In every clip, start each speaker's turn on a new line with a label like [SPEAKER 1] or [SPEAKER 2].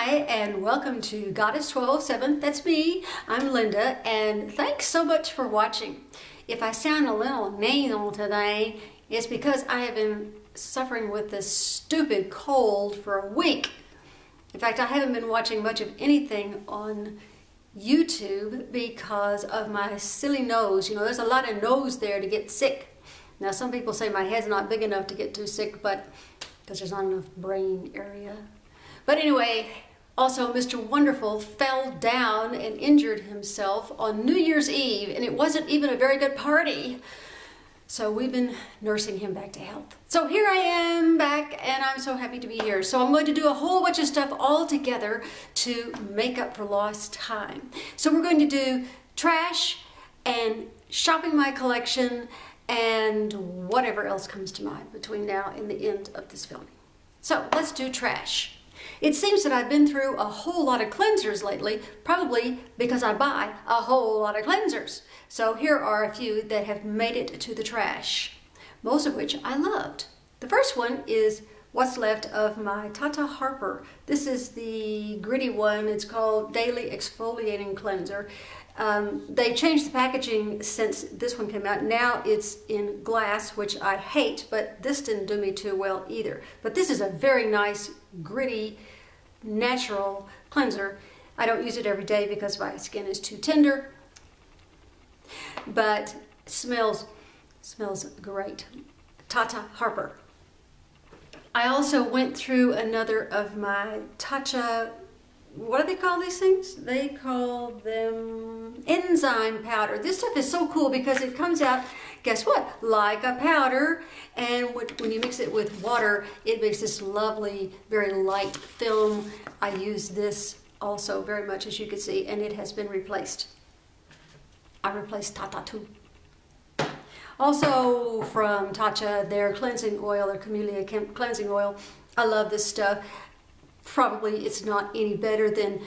[SPEAKER 1] Hi, and welcome to Goddess 1207. That's me. I'm Linda, and thanks so much for watching. If I sound a little nasal today, it's because I have been suffering with this stupid cold for a week. In fact, I haven't been watching much of anything on YouTube because of my silly nose. You know, there's a lot of nose there to get sick. Now, some people say my head's not big enough to get too sick, but because there's not enough brain area. But anyway, also Mr. Wonderful fell down and injured himself on New Year's Eve, and it wasn't even a very good party. So we've been nursing him back to health. So here I am back, and I'm so happy to be here. So I'm going to do a whole bunch of stuff all together to make up for lost time. So we're going to do trash and shopping my collection and whatever else comes to mind between now and the end of this filming. So let's do trash. It seems that I've been through a whole lot of cleansers lately, probably because I buy a whole lot of cleansers. So here are a few that have made it to the trash, most of which I loved. The first one is what's left of my Tata Harper. This is the gritty one. It's called Daily Exfoliating Cleanser. They changed the packaging since this one came out. Now it's in glass, which I hate, but this didn't do me too well either. But this is a very nice, gritty, natural cleanser. I don't use it every day because my skin is too tender, but it smells great. Tata Harper. I also went through another of my Tatcha, what do they call these things? They call them enzyme powder. This stuff is so cool because it comes out, guess what, like a powder, and when you mix it with water, it makes this lovely, very light film. I use this also very much, as you can see, and it has been replaced. I replaced Tata too. Also from Tatcha, their cleansing oil, their Camellia cleansing oil. I love this stuff. Probably it's not any better than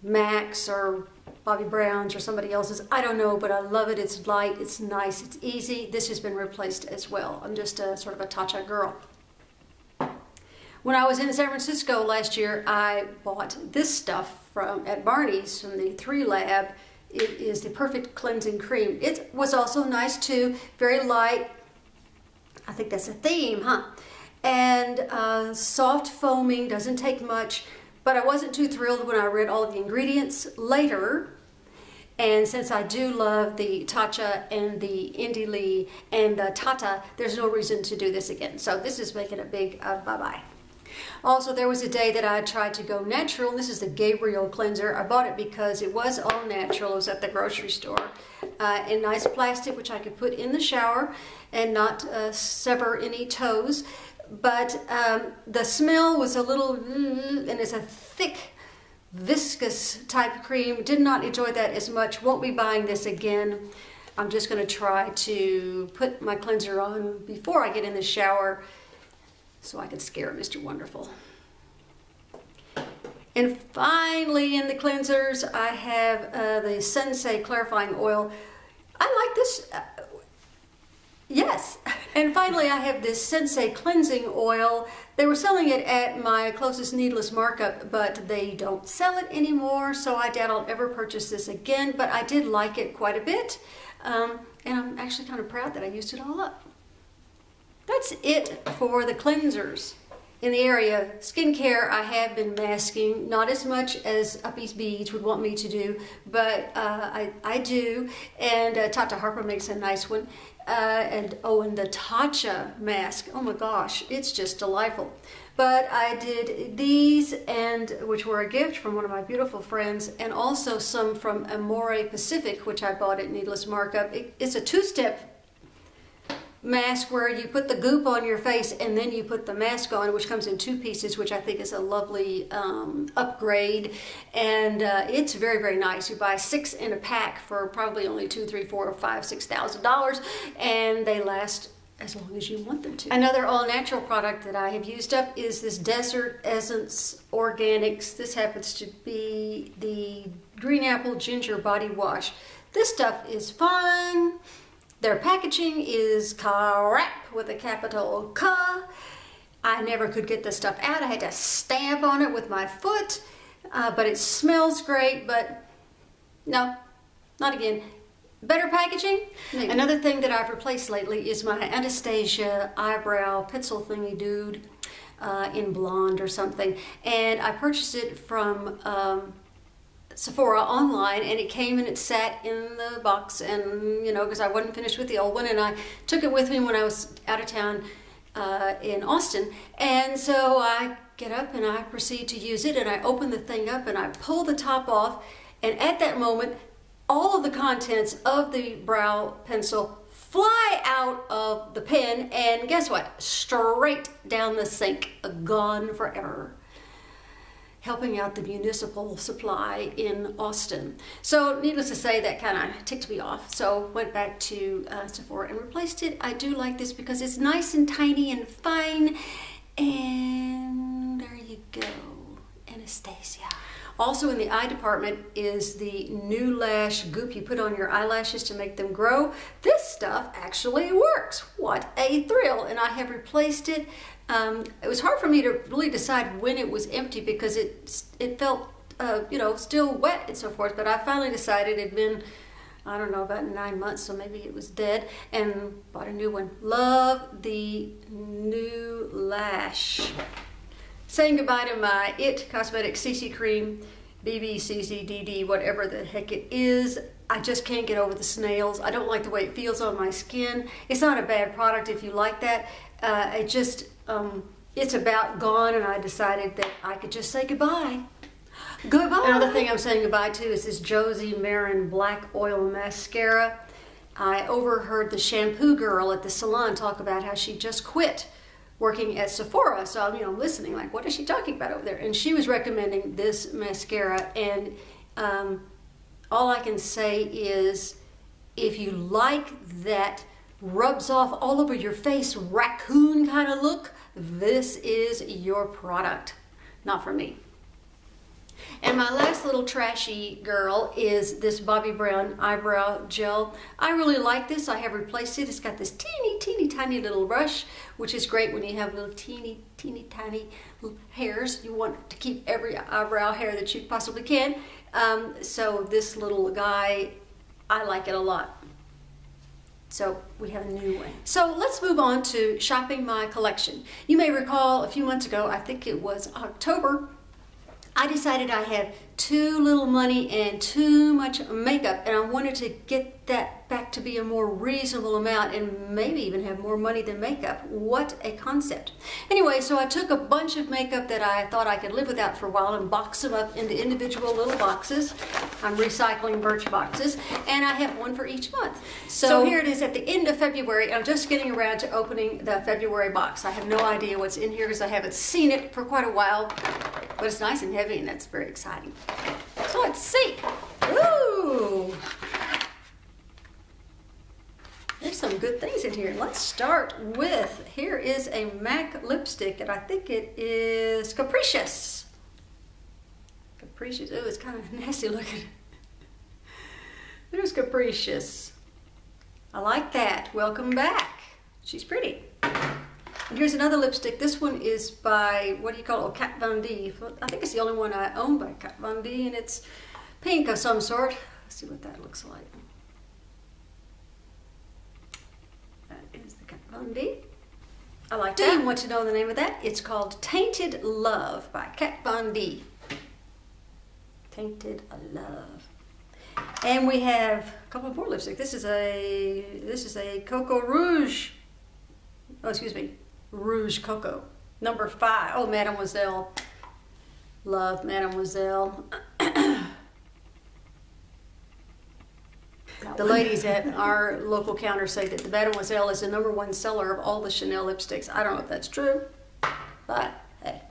[SPEAKER 1] Max or Bobbi Brown's or somebody else's. I don't know, but I love it. It's light, it's nice, it's easy. This has been replaced as well. I'm just a sort of a Tatcha girl. When I was in San Francisco last year, I bought this stuff at Barney's from the 3 Lab. It is the Perfect Cleansing Cream. It was also nice too, very light. I think that's a theme, huh? And soft foaming, doesn't take much, but I wasn't too thrilled when I read all of the ingredients later. And since I do love the Tatcha and the Indie Lee and the Tata, there's no reason to do this again. So this is making a big bye-bye. Also, there was a day that I tried to go natural. This is the Gabriel cleanser. I bought it because it was all natural. It was at the grocery store in nice plastic, which I could put in the shower and not sever any toes. But the smell was a little, and it's a thick, viscous type cream. Did not enjoy that as much. Won't be buying this again. I'm just going to try to put my cleanser on before I get in the shower so I can scare Mr. Wonderful. And finally in the cleansers, I have the Sensei Clarifying Oil. I like this. Yes. And finally, I have this Sensei Cleansing Oil. They were selling it at my closest needless markup, but they don't sell it anymore, so I doubt I'll ever purchase this again, but I did like it quite a bit, and I'm actually kind of proud that I used it all up. That's it for the cleansers. In the area of skincare, I have been masking, not as much as Uppy's Beads would want me to do, but I do, and Tata Harper makes a nice one. And the Tatcha mask, oh my gosh, it's just delightful. But I did these, which were a gift from one of my beautiful friends, and also some from Amore Pacific, which I bought at Needless Markup. It's a 2-step mask where you put the goop on your face and then you put the mask on, which comes in 2 pieces, which I think is a lovely upgrade, and it's very, very nice. You buy 6 in a pack for probably only $2,000, $3,000, $4,000, $5,000, $6,000, and they last as long as you want them to. Another all-natural product that I have used up is this Desert Essence Organics. This happens to be the Green Apple Ginger Body Wash. This stuff is fun. Their packaging is crap with a capital K. I never could get the stuff out. I had to stamp on it with my foot. but it smells great, but no, not again. Better packaging? Maybe. Another thing that I've replaced lately is my Anastasia eyebrow pencil thingy dude in blonde or something. And I purchased it from Sephora online, and it came and it sat in the box, and you know, because I wasn't finished with the old one, and I took it with me when I was out of town in Austin. And so I get up and I proceed to use it, and I open the thing up and I pull the top off, and at that moment all of the contents of the brow pencil fly out of the pen, and guess what? Straight down the sink, gone forever. Helping out the municipal supply in Austin. So needless to say, that kind of ticked me off. So went back to Sephora and replaced it. I do like this because it's nice and tiny and fine. And there you go, Anastasia. Also in the eye department is the new lash goop you put on your eyelashes to make them grow. This stuff actually works. What a thrill. And I have replaced it. It was hard for me to really decide when it was empty because it felt, you know, still wet and so forth. But I finally decided it'd been, I don't know, about 9 months, so maybe it was dead, and bought a new one. Love the new lash. Saying goodbye to my IT Cosmetics CC Cream, BBCCDD, whatever the heck it is. I just can't get over the snails. I don't like the way it feels on my skin. It's not a bad product if you like that. It's about gone, and I decided that I could just say goodbye. Goodbye. Another thing I'm saying goodbye to is this Josie Marin Black Oil Mascara. I overheard the shampoo girl at the salon talk about how she just quit working at Sephora, so I'm, you know, listening like, what is she talking about over there? And she was recommending this mascara, and all I can say is, if you like that rubs off all over your face raccoon kind of look, this is your product. Not for me. And my last little trashy girl is this Bobbi Brown eyebrow gel. I really like this. I have replaced it. It's got this teeny tiny little brush, which is great when you have little teeny tiny little hairs. You want to keep every eyebrow hair that you possibly can. So this little guy, I like it a lot. So we have a new one. So let's move on to shopping my collection. You may recall a few months ago, I think it was October, I decided I had too little money and too much makeup, and I wanted to get that back to be a more reasonable amount and maybe even have more money than makeup. What a concept. Anyway, so I took a bunch of makeup that I thought I could live without for a while and boxed them up into individual little boxes. I'm recycling Birch boxes, and I have one for each month. So here it is at the end of February. I'm just getting around to opening the February box. I have no idea what's in here because I haven't seen it for quite a while, but it's nice and heavy, and that's very exciting. So let's see. Ooh! There's some good things in here. Let's start with, here is a MAC lipstick, and I think it is Capricious. Capricious. Oh, it's kind of nasty looking. There's Capricious. I like that. Welcome back. She's pretty. And here's another lipstick. This one is by, what do you call it? Oh, Kat Von D. I think it's the only one I own by Kat Von D, and it's pink of some sort. Let's see what that looks like. That is the Kat Von D. I like that. Do you want to know the name of that? It's called Tainted Love by Kat Von D. Tainted Love. And we have a couple more lipstick. This is a Coco Rouge. Oh, excuse me. Rouge Coco, number 5. Oh, Mademoiselle. Love Mademoiselle. The ladies at our local counter say that the Mademoiselle is the #1 seller of all the Chanel lipsticks. I don't know if that's true, but hey.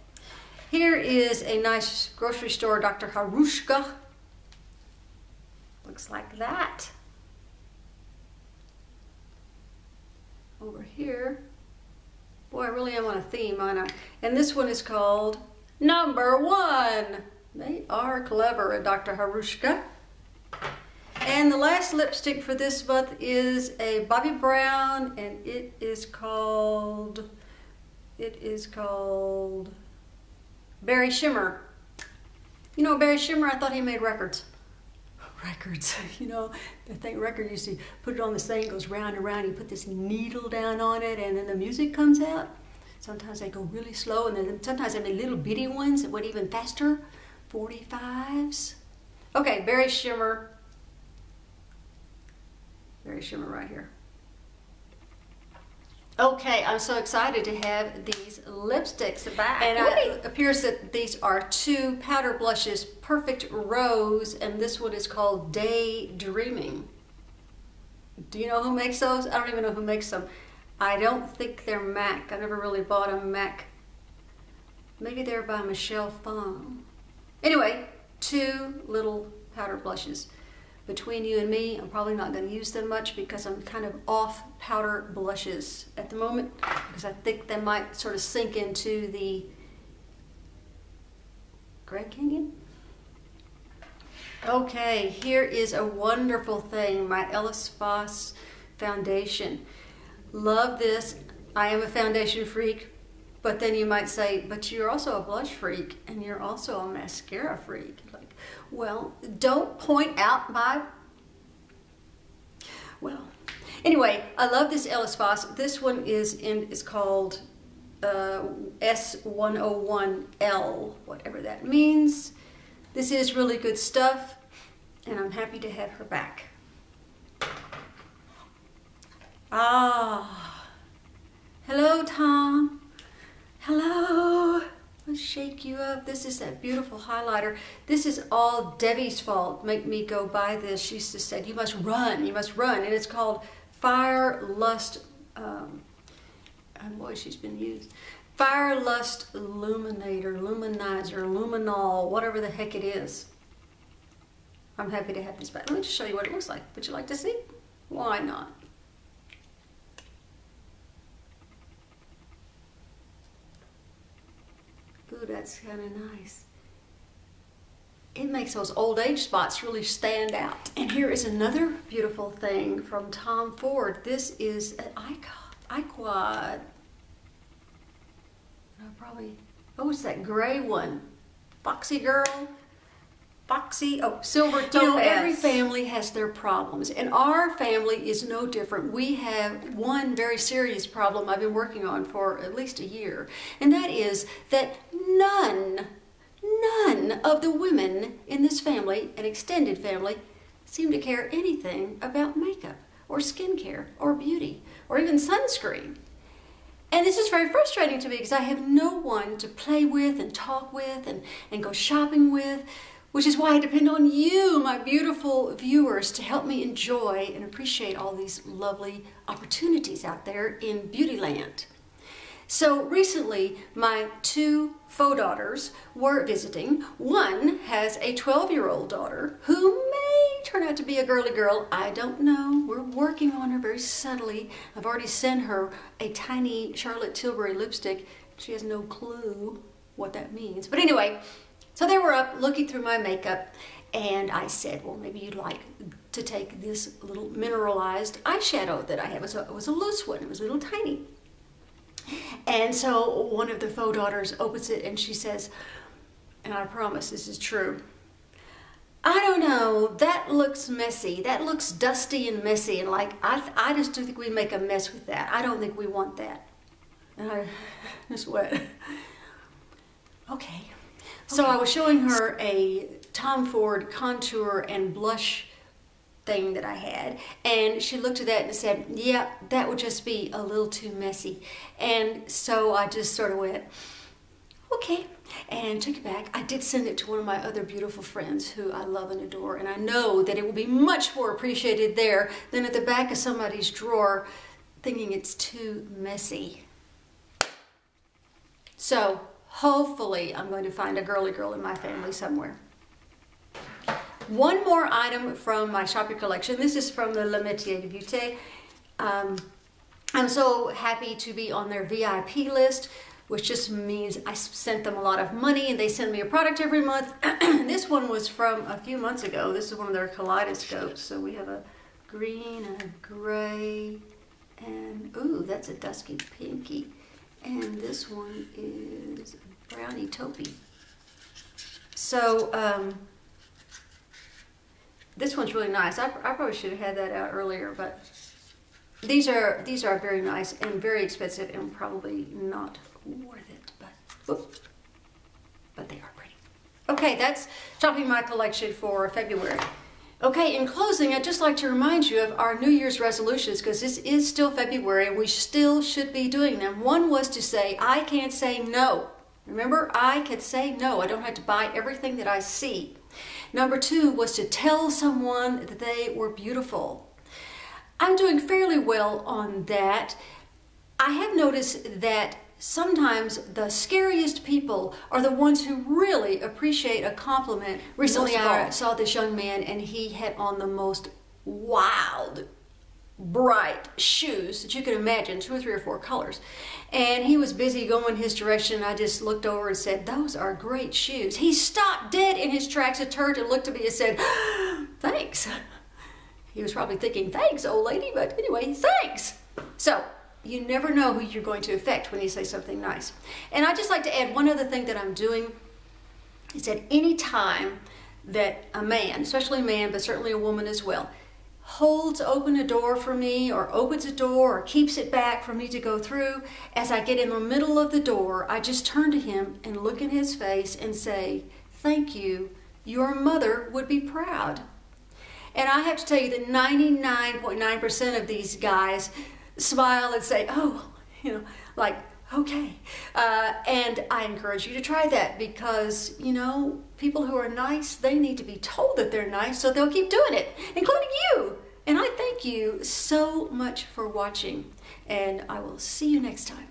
[SPEAKER 1] Here is a nice grocery store Dr. Harushka. Looks like that. Over here. Boy, I really am on a theme, aren't I? And this one is called #1. They are clever at Dr. Harushka. And the last lipstick for this month is a Bobbi Brown, and it is called Berry Shimmer. You know, Barry Shimmer, I thought he made records. Records, you know, that thing record used to put it on this thing, goes round and round, you put this needle down on it, and then the music comes out. Sometimes they go really slow, and then sometimes they made little bitty ones that went even faster. 45s. Okay, Barry Shimmer. Barry Shimmer right here. Okay, I'm so excited to have these lipsticks back. And it appears that these are 2 powder blushes, Perfect Rose, and this one is called Daydreaming. Do you know who makes those? I don't even know who makes them. I don't think they're MAC. I never really bought a MAC. Maybe they're by Michelle Phan. Anyway, 2 little powder blushes. Between you and me, I'm probably not going to use them much because I'm kind of off powder blushes at the moment, because I think they might sort of sink into the Grand Canyon. Okay, here is a wonderful thing, my Ellis Foss foundation. Love this. I am a foundation freak, but then you might say, but you're also a blush freak and you're also a mascara freak. Like, well, don't point out my... Well, anyway, I love this Ellis Foss. This one is called S101L, whatever that means. This is really good stuff, and I'm happy to have her back. Ah, hello, Tom. Hello. Let's shake you up. This is that beautiful highlighter. This is all Debbie's fault. Make me go buy this. She used to say, you must run, and it's called Fire Lust. Boy, she's been used. Fire Lust Illuminator, Luminizer, Luminol, whatever the heck it is. I'm happy to have this back. Let me just show you what it looks like. Would you like to see? Why not? Ooh, that's kind of nice. It makes those old age spots really stand out. And here is another beautiful thing from Tom Ford. This is an iQuad. Oh, it's that gray one. Foxy girl. Foxy, oh, silver topaz. You know, every family has their problems, and our family is no different. We have one very serious problem I've been working on for at least a year, and that is that none of the women in this family, an extended family, seem to care anything about makeup or skincare or beauty or even sunscreen. And this is very frustrating to me because I have no one to play with and talk with and go shopping with, which is why I depend on you, my beautiful viewers, to help me enjoy and appreciate all these lovely opportunities out there in Beautyland. So recently, my 2 faux daughters were visiting. One has a 12-year-old daughter who may turn out to be a girly girl. I don't know. We're working on her very subtly. I've already sent her a tiny Charlotte Tilbury lipstick. She has no clue what that means. But anyway, so they were up looking through my makeup, and I said, well, maybe you'd like to take this little mineralized eyeshadow that I have. It was a loose one. It was a little tiny. And so one of the faux daughters opens it and she says, and I promise this is true, I don't know, that looks messy. That looks dusty and messy. And like, I just don't think we make a mess with that. I don't think we want that. And I just went, okay. So I was showing her a Tom Ford contour and blush thing that I had, and she looked at that and said, yeah, that would just be a little too messy. And so I just sort of went, okay, and took it back. I did send it to one of my other beautiful friends who I love and adore, and I know that it will be much more appreciated there than at the back of somebody's drawer thinking it's too messy. So hopefully I'm going to find a girly girl in my family somewhere. One more item from my shopping collection. This is from the Le Métier de Beauté. I'm so happy to be on their VIP list, which just means I sent them a lot of money and they send me a product every month. This one was from a few months ago. This is one of their kaleidoscopes. So we have a green and a gray, and ooh, that's a dusky pinky. And this one is a brownie taupey. So this one's really nice. I probably should have had that out earlier, but these are very nice and very expensive and probably not worth it, but they are pretty. Okay, that's topping my collection for February. Okay, in closing, I'd just like to remind you of our New Year's resolutions, because this is still February and we still should be doing them. One was to say, I can't say no. Remember, I can say no. I don't have to buy everything that I see. Number 2 was to tell someone that they were beautiful. I'm doing fairly well on that. I have noticed that sometimes the scariest people are the ones who really appreciate a compliment. Recently I saw this young man and he had on the most wild, bright shoes that you can imagine, 2 or 3 or 4 colors. And he was busy going his direction. I just looked over and said, those are great shoes. He stopped dead in his tracks and turned and looked at me and said, thanks. He was probably thinking, thanks, old lady, but anyway, thanks. So, you never know who you're going to affect when you say something nice. And I'd just like to add one other thing that I'm doing is that any time that a man, especially a man, but certainly a woman as well, holds open a door for me or opens a door or keeps it back for me to go through, as I get in the middle of the door, I just turn to him and look in his face and say, thank you, your mother would be proud. And I have to tell you that 99.9% of these guys smile and say, oh, you know, like, okay. And I encourage you to try that because, you know, people who are nice, they need to be told that they're nice, so they'll keep doing it, including you. And I thank you so much for watching, and I will see you next time.